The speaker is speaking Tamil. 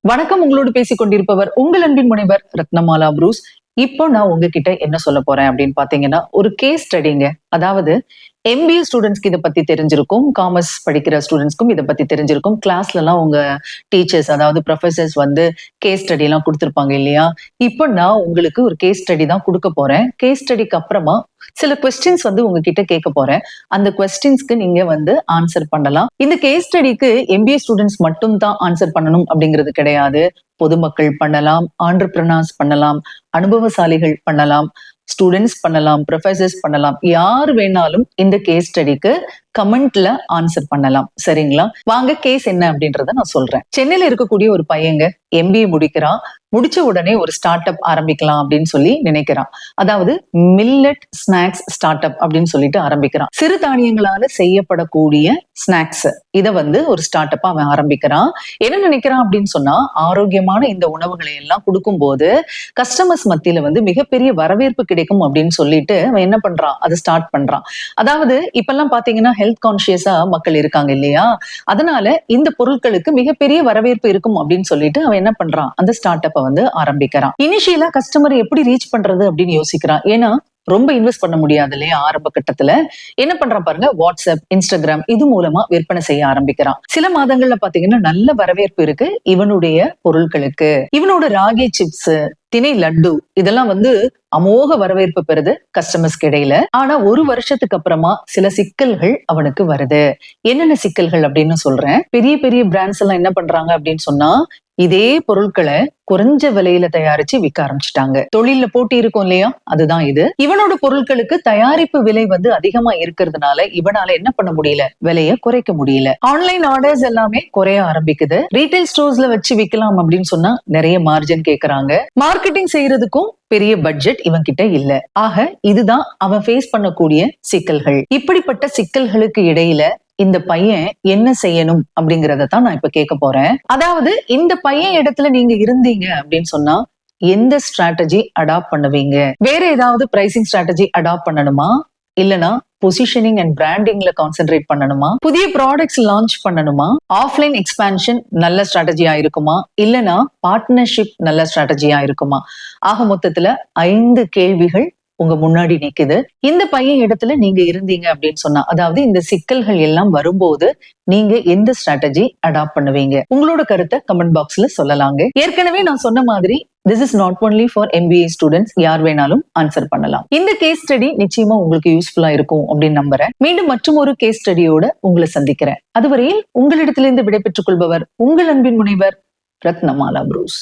வணக்கம். உங்களோடு பேசிக் கொண்டிருப்பவர் உங்கள் அன்பின் முனைவர் ரத்னமாலா புரூஸ். இப்போ நான் உங்ககிட்ட என்ன சொல்ல போறேன் அப்படின்னு பாத்தீங்கன்னா, ஒரு கேஸ் ஸ்டடிங்க. அதாவது எம்பிஏ ஸ்டூடெண்ட்ஸ்க்கு இதை பத்தி தெரிஞ்சிருக்கும், காமர்ஸ் படிக்கிற ஸ்டூடெண்ட்ஸ்க்கும் இதை பத்தி தெரிஞ்சிருக்கும். கிளாஸ்ல எல்லாம் உங்க டீச்சர்ஸ், அதாவது ப்ரொஃபசர்ஸ் வந்து கேஸ் ஸ்டடி எல்லாம் கொடுத்திருப்பாங்க இல்லையா? இப்போ நான் உங்களுக்கு ஒரு கேஸ் ஸ்டடி தான் கொடுக்க போறேன். கேஸ் ஸ்டடிக்கு அப்புறமா சில கொஸ்டின்ஸ் வந்து உங்ககிட்ட கேட்க போறேன். அந்த கொஸ்டின்ஸ்க்கு நீங்க வந்து ஆன்சர் பண்ணலாம். இந்த கேஸ் ஸ்டடிக்கு எம்பிஏ ஸ்டூடெண்ட்ஸ் மட்டும் தான் ஆன்சர் பண்ணணும் அப்படிங்கிறது கிடையாது. பொதுமக்கள் பண்ணலாம், ஆண்டர்பிரினர்ஸ் பண்ணலாம், அனுபவசாலிகள் பண்ணலாம், ஸ்டூடெண்ட்ஸ் பண்ணலாம், ப்ரொஃபசர்ஸ் பண்ணலாம். யார் வேணாலும் இந்த கேஸ் ஸ்டடிக்கு கமெண்ட்ல ஆன்சர் பண்ணலாம். சரிங்களா? வாங்க கேஸ் என்ன அப்படின்றத நான் சொல்றேன். சென்னையில இருக்கக்கூடிய ஒரு பையங்க எம்பிஏ முடிக்கிறான். முடிச்ச உடனே ஒரு ஸ்டார்ட் அப் ஆரம்பிக்கலாம் அப்படின்னு சொல்லி நினைக்கிறான். அதாவது மில்லட் ஸ்நாக்ஸ் ஸ்டார்ட் அப் அப்படின்னு சொல்லிட்டு ஆரம்பிக்கிறான். சிறு தானியங்களால செய்யப்படக்கூடிய ஸ்நாக்ஸ் இதை வந்து ஒரு ஸ்டார்ட் அப்பா அவன் ஆரம்பிக்கிறான். என்ன நினைக்கிறான் அப்படின்னு சொன்னா, ஆரோக்கியமான இந்த உணவுகளை எல்லாம் கொடுக்கும்போது கஸ்டமர்ஸ் மத்தியில வந்து மிகப்பெரிய வரவேற்பு கிடைக்கும் அப்படின்னு சொல்லிட்டு அவன் என்ன பண்றான், அதை ஸ்டார்ட் பண்றான். அதாவது இப்பெல்லாம் பாத்தீங்கன்னா ஹெல்த் கான்சியஸா மக்கள் இருக்காங்க இல்லையா? அதனால இந்த பொருட்களுக்கு மிகப்பெரிய வரவேற்பு இருக்கும் அப்படின்னு சொல்லிட்டு அவன் என்ன பண்றான், அந்த ஸ்டார்ட் அப்பை வந்து ஆரம்பிக்கிறான். இனிஷியலா கஸ்டமரை எப்படி ரீச் பண்றது அப்படின்னு யோசிக்கிறான். ஏன்னா ரொம்ப இன்வெஸ்ட் பண்ண முடியாது இல்லையா? ஆரம்ப கட்டத்துல என்ன பண்றான் பாருங்க, வாட்ஸ்அப், இன்ஸ்டாகிராம் இது மூலமா விற்பனை செய்ய ஆரம்பிக்கிறான். சில மாதங்கள்ல பாத்தீங்கன்னா நல்ல வரவேற்பு இருக்கு இவனுடைய பொருட்களுக்கு. இவனோட ராகி சிப்ஸ், திணை லட்டு இதெல்லாம் வந்து அமோக வரவேற்பு பெறுது கஸ்டமர்ஸ்க்கு இடையில. ஆனா ஒரு வருஷத்துக்கு அப்புறமா சில சிக்கல்கள் அவனுக்கு வருது. என்னென்ன சிக்கல்கள் அப்படின்னு சொல்றேன். பெரிய பெரிய பிராண்ட்ஸ் எல்லாம் என்ன பண்றாங்க அப்படின்னு சொன்னா, இதே பொருட்களை குறைஞ்ச விலையில தயாரிச்சு விற்க ஆரம்பிச்சுட்டாங்க. தொழில போட்டி இருக்கும் இல்லையா? அதுதான் இது. இவனோட பொருட்களுக்கு தயாரிப்பு விலை வந்து அதிகமா இருக்கிறதுனால இவனால என்ன பண்ண முடியல, விலையை குறைக்க முடியல. ஆன்லைன் ஆர்டர்ஸ் எல்லாமே குறைய ஆரம்பிக்குது. ரீட்டைல் ஸ்டோர்ஸ்ல வச்சு விற்கலாம் அப்படின்னு சொன்னா நிறைய மார்ஜின் கேக்குறாங்க. மார்க்கெட்டிங் செய்யறதுக்கும் பெரிய பட்ஜெட் இவன் கிட்ட இல்ல. ஆக இதுதான் அவன் ஃபேஸ் பண்ணக்கூடிய சிக்கல்கள். இப்படிப்பட்ட சிக்கல்களுக்கு இடையில இந்த பையன் என்ன செய்யணும் அப்படிங்கறத தான் நான் இப்ப கேட்க போறேன். அதாவது இந்த பையன் இடத்துல நீங்க இருந்தீங்க அப்படின்னு சொன்னா எந்த ஸ்ட்ராட்டஜி அடாப்ட் பண்ணுவீங்க? வேற ஏதாவது பிரைசிங் ஸ்ட்ராட்டஜி அடாப்ட் பண்ணணுமா? இல்லனா பொசிஷனிங் அண்ட் பிராண்டிங்ல கான்சென்ட்ரேட் பண்ணணுமா? புதிய ப்ராடக்ட்ஸ் லான்ச் பண்ணணுமா? ஆஃப்லைன் எக்ஸ்பான்ஷன் நல்ல ஸ்ட்ராட்டஜியா இருக்குமா? இல்லனா பார்ட்னர்ஷிப் நல்ல ஸ்ட்ராட்டஜியா இருக்குமா? ஆக மொத்தத்துல 5 கேள்விகள் உங்க முன்னாடி நிக்குது. இந்த பையன் இடத்துல நீங்க இருந்தீங்க அப்படின்னு சொன்னா, அதாவது இந்த சிக்கல்கள் எல்லாம் வரும்போது நீங்க எந்த ஸ்ட்ராட்டஜி அடாப்ட் பண்ணுவீங்க? உங்களோட கருத்தை கமெண்ட் பாக்ஸ்ல சொல்லலாங்க. ஏற்கனவே நான் சொன்ன மாதிரி this is not only for MBA students. யார் வேணாலும் ஆன்சர் பண்ணலாம். இந்த கேஸ் ஸ்டடி நிச்சயமா உங்களுக்கு யூஸ்ஃபுல்லா இருக்கும் அப்படின்னு நம்புறேன். மீண்டும் மற்றும் ஒரு கேஸ் ஸ்டடியோட உங்களை சந்திக்கிறேன். அதுவரையில் உங்களிடத்திலிருந்து விடைபெற்றுக் கொள்பவர் உங்கள் அன்பின் முனைவர் ரத்னமாலா புரூஸ்.